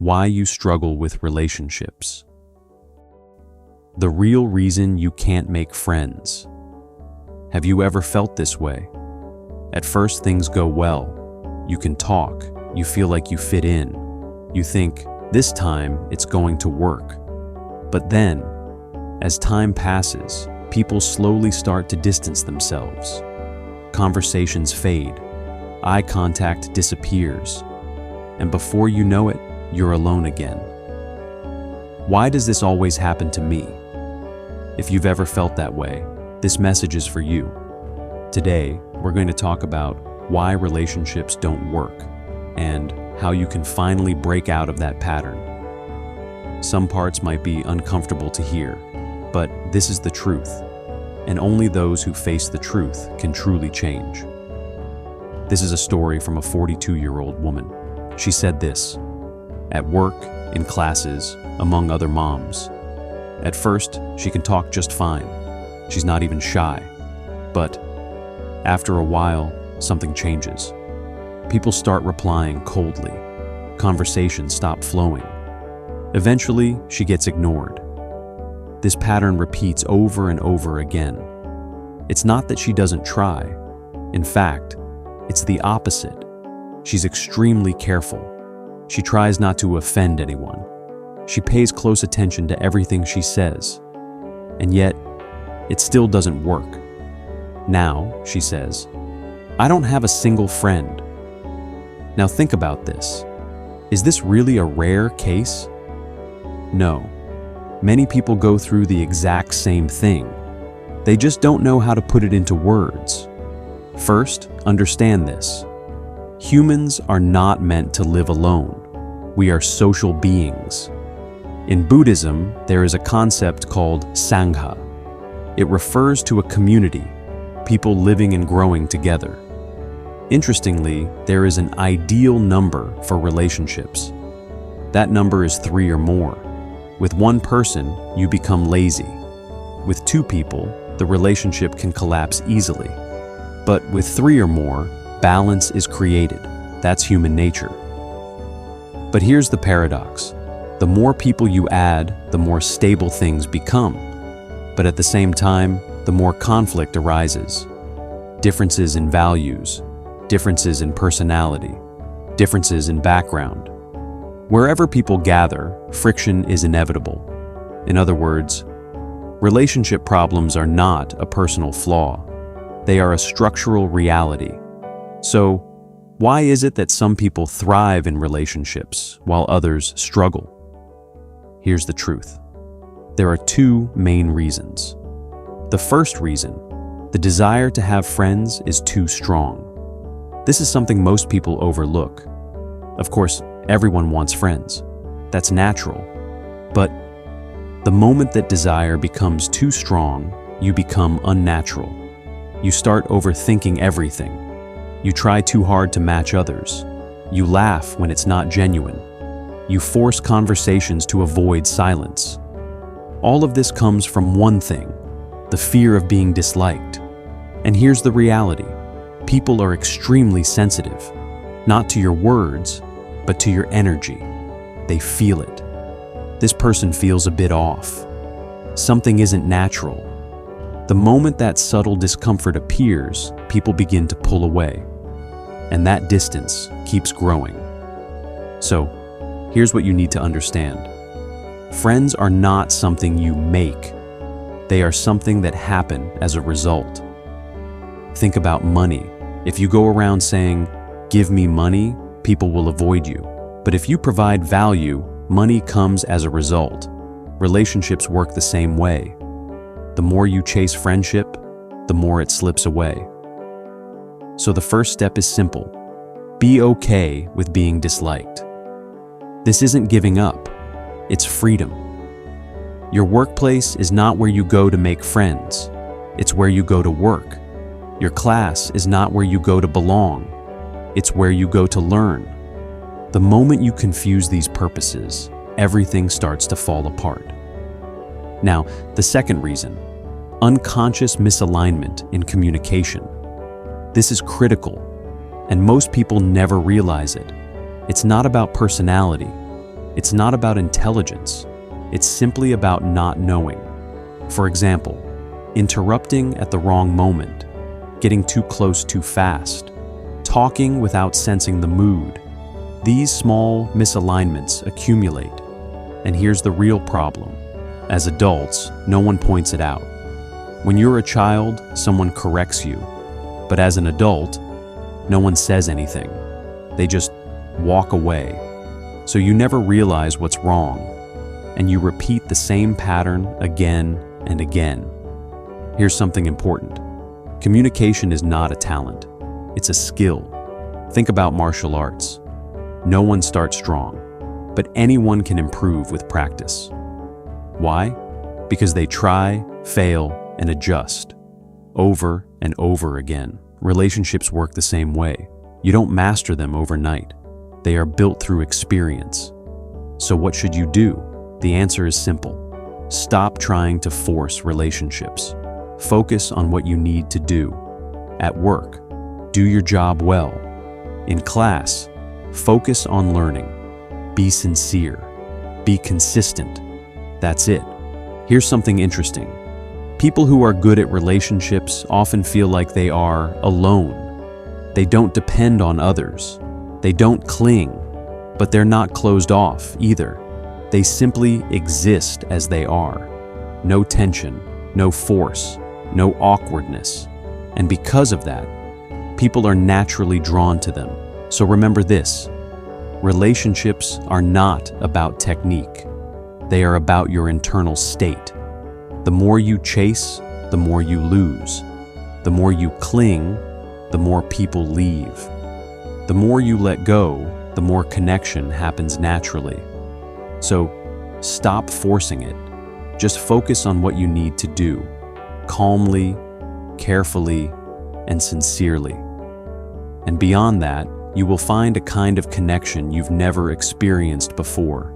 why you struggle with relationships. The real reason you can't make friends. Have you ever felt this way? At first things go well. You can talk, you feel like you fit in. You think, this time it's going to work. But then, as time passes, people slowly start to distance themselves. Conversations fade, eye contact disappears, and before you know it, you're alone again. Why does this always happen to me? If you've ever felt that way, this message is for you. Today, we're going to talk about why relationships don't work and how you can finally break out of that pattern. Some parts might be uncomfortable to hear, but this is the truth, and only those who face the truth can truly change. This is a story from a 42-year-old woman. She said this, at work, in classes, among other moms. At first, she can talk just fine. She's not even shy. But after a while, something changes. People start replying coldly. Conversations stop flowing. Eventually, she gets ignored. This pattern repeats over and over again. It's not that she doesn't try. In fact, it's the opposite. She's extremely careful. She tries not to offend anyone. She pays close attention to everything she says. And yet, it still doesn't work. Now, she says, I don't have a single friend. Now think about this. Is this really a rare case? No. Many people go through the exact same thing. They just don't know how to put it into words. First, understand this. Humans are not meant to live alone. We are social beings. In Buddhism, there is a concept called Sangha. It refers to a community, people living and growing together. Interestingly, there is an ideal number for relationships. That number is 3 or more. With one person, you become lazy. With 2 people, the relationship can collapse easily. But with 3 or more, balance is created. That's human nature. But here's the paradox. The more people you add, the more stable things become. But at the same time, the more conflict arises. Differences in values, differences in personality, differences in background. Wherever people gather, friction is inevitable. In other words, relationship problems are not a personal flaw. They are a structural reality. So, why is it that some people thrive in relationships while others struggle? Here's the truth. There are 2 main reasons. The first reason, the desire to have friends is too strong. This is something most people overlook. Of course, everyone wants friends. That's natural. But the moment that desire becomes too strong, you become unnatural. You start overthinking everything. You try too hard to match others. You laugh when it's not genuine. You force conversations to avoid silence. All of this comes from one thing, the fear of being disliked. And here's the reality. People are extremely sensitive, not to your words, but to your energy. They feel it. This person feels a bit off. Something isn't natural. The moment that subtle discomfort appears, people begin to pull away. And that distance keeps growing. So, here's what you need to understand. Friends are not something you make. They are something that happen as a result. Think about money. If you go around saying, "Give me money," people will avoid you. But if you provide value, money comes as a result. Relationships work the same way. The more you chase friendship, the more it slips away. So the first step is simple. Be okay with being disliked. This isn't giving up, it's freedom. Your workplace is not where you go to make friends, it's where you go to work. Your class is not where you go to belong, it's where you go to learn. The moment you confuse these purposes, everything starts to fall apart. Now, the second reason, unconscious misalignment in communication. This is critical, and most people never realize it. It's not about personality, It's not about intelligence. It's simply about not knowing. For example, interrupting at the wrong moment, getting too close too fast, talking without sensing the mood. These small misalignments accumulate. And here's the real problem. As adults, no one points it out. When you're a child, someone corrects you. But as an adult, no one says anything. They just walk away. So you never realize what's wrong, and you repeat the same pattern again and again. Here's something important. Communication is not a talent. It's a skill. Think about martial arts. No one starts strong, but anyone can improve with practice. Why? Because they try, fail, and adjust over and over again. Relationships work the same way. You don't master them overnight. They are built through experience. So what should you do? The answer is simple. Stop trying to force relationships. Focus on what you need to do. At work, do your job well. In class, focus on learning. Be sincere. Be consistent. That's it. Here's something interesting. People who are good at relationships often feel like they are alone. They don't depend on others. They don't cling, but they're not closed off either. They simply exist as they are. No tension, no force, no awkwardness. And because of that, people are naturally drawn to them. So remember this: relationships are not about technique. They are about your internal state. The more you chase, the more you lose. The more you cling, the more people leave. The more you let go, the more connection happens naturally. So stop forcing it. Just focus on what you need to do, calmly, carefully, and sincerely. And beyond that, you will find a kind of connection you've never experienced before.